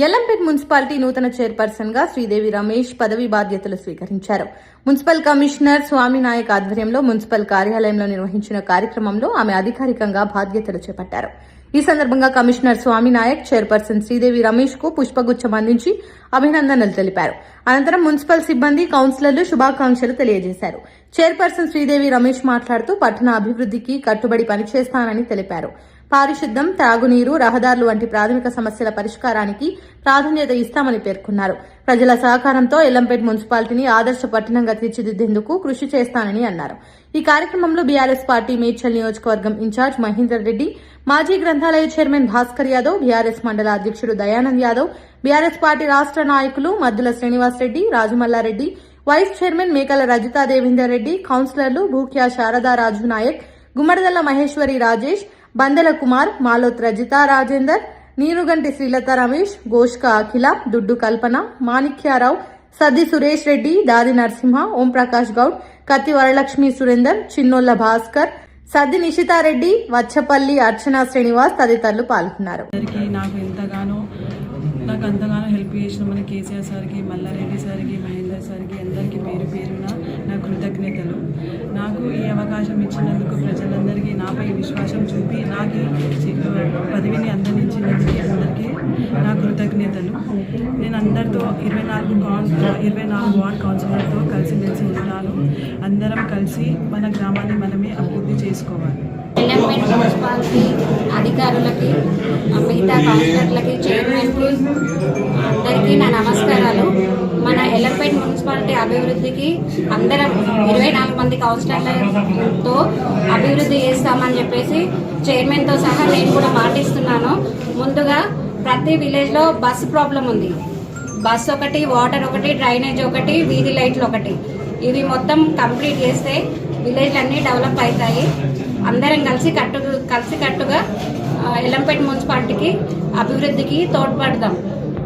యల్లంపేట్ municipality నూతన chairperson గా శ్రీదేవి రమేష్ పదవి బాధ్యతలు స్వీకరించారు. మున్సిపల్ కమిషనర్ స్వామి నాయక్ ఆధ్వర్యంలో మున్సిపల్ కార్యాలయంలో నిర్వహించిన కార్యక్రమంలో ఆమె అధికారికంగా బాధ్యతలు చేపట్టారు. ఈ సందర్భంగా కమిషనర్ స్వామి నాయక్ చైర్పర్సన్ శ్రీదేవి రమేష్ కు పుష్పగుచ్చం అందించి అభినందనలు తెలిపారు. అనంతరం మున్సిపల్ సిబ్బంది, కౌన్సిలర్లు శుభాకాంక్షలు తెలియజేశారు. చైర్పర్సన్ శ్రీదేవి రమేష్ మాట్లాడుతూ పట్టణ అభివృద్ధికి కట్టుబడి పనిచేస్తానని తెలిపారు. పారిశుద్ధ్యం, తాగునీరు, రహదారులు వంటి ప్రాథమిక సమస్యల పరిష్కారానికి ప్రాధాన్యత ఇస్తామని పేర్కొన్నారు. ప్రజల సహకారంతో యల్లంపేట్ మున్సిపాలిటీని ఆదర్శ పట్టణంగా తీర్చిదిద్దేందుకు కృషి చేస్తానని అన్నారు. ఈ కార్యక్రమంలో బీఆర్ఎస్ పార్టీ మేడ్చల్ నియోజకవర్గం ఇన్ఛార్జ్ మహేందర్ రెడ్డి, మాజీ గ్రంథాలయ చైర్మన్ భాస్కర్ యాదవ్, బీఆర్ఎస్ మండల అధ్యక్షుడు దయానంద్ యాదవ్, బీఆర్ఎస్ పార్టీ రాష్ట్ర నాయకులు మద్దుల శ్రీనివాస్ రెడ్డి, రాజమల్లారెడ్డి, వైస్ చైర్మన్ మేకల రజితా దేవేందర్ రెడ్డి, కౌన్సిలర్లు భూక్యా శారదా రాజు నాయక్, గుమ్మడిదల్ల మహేశ్వరి రాజేష్, బందెల కుమార్, మాలోత్ రజితా రాజేందర్, నీరుగంటి శ్రీలత రమేష్, గోష్క అఖిల, దుడ్డు కల్పన, మాణిక్యారావు, సద్ది సురేష్ రెడ్డి, దాది నరసింహ, ఓంప్రకాష్ గౌడ్, కత్తి వరలక్ష్మి సురేందర్, చిన్నోళ్ల భాస్కర్, సద్ది నిషితారెడ్డి, వచ్చపల్లి అర్చనా శ్రీనివాస్ తదితరులు పాల్గొన్నారు. నాకు అంతగానో హెల్ప్ చేసిన మన కేసీఆర్ సార్కి, మల్లారెడ్డి సార్కి, మహేందర్ సార్కి అందరికీ పేరు పేరున నా కృతజ్ఞతలు. నాకు ఈ అవకాశం ఇచ్చినందుకు ప్రజలందరికీ నాపై విశ్వాసం చూపి నాకు పదవిని అందించినందుకు అందరికీ నా కృతజ్ఞతలు. నేను అందరితో 24 వార్డ్ కౌన్సిలర్తో కలిసిమెలిసి ఉన్నాను. అందరం కలిసి మన గ్రామాన్ని మనమే అభివృద్ధి చేసుకోవాలి. యల్లంపేట్ మున్సిపాలిటీ అధికారులకి, మిగతా కౌన్సిలర్లకి, చైర్మన్కి అందరికీ నా నమస్కారాలు. మన యల్లంపేట్ మున్సిపాలిటీ అభివృద్ధికి అందరం 24 మంది కౌన్సిలర్లతో అభివృద్ధి చేస్తామని చెప్పేసి చైర్మన్తో సహా నేను కూడా మాటిస్తున్నాను. ముందుగా ప్రతి విలేజ్లో బస్సు ప్రాబ్లం ఉంది. బస్సు ఒకటి, వాటర్ ఒకటి, డ్రైనేజ్ ఒకటి, వీధి లైట్లు ఒకటి. ఇవి మొత్తం కంప్లీట్ చేస్తే విలేజ్లు అన్నీ డెవలప్ అవుతాయి. అందరం కలిసికట్టుగా యల్లంపేట్ మున్సిపాలిటీకి అభివృద్ధికి తోడ్పడదాం.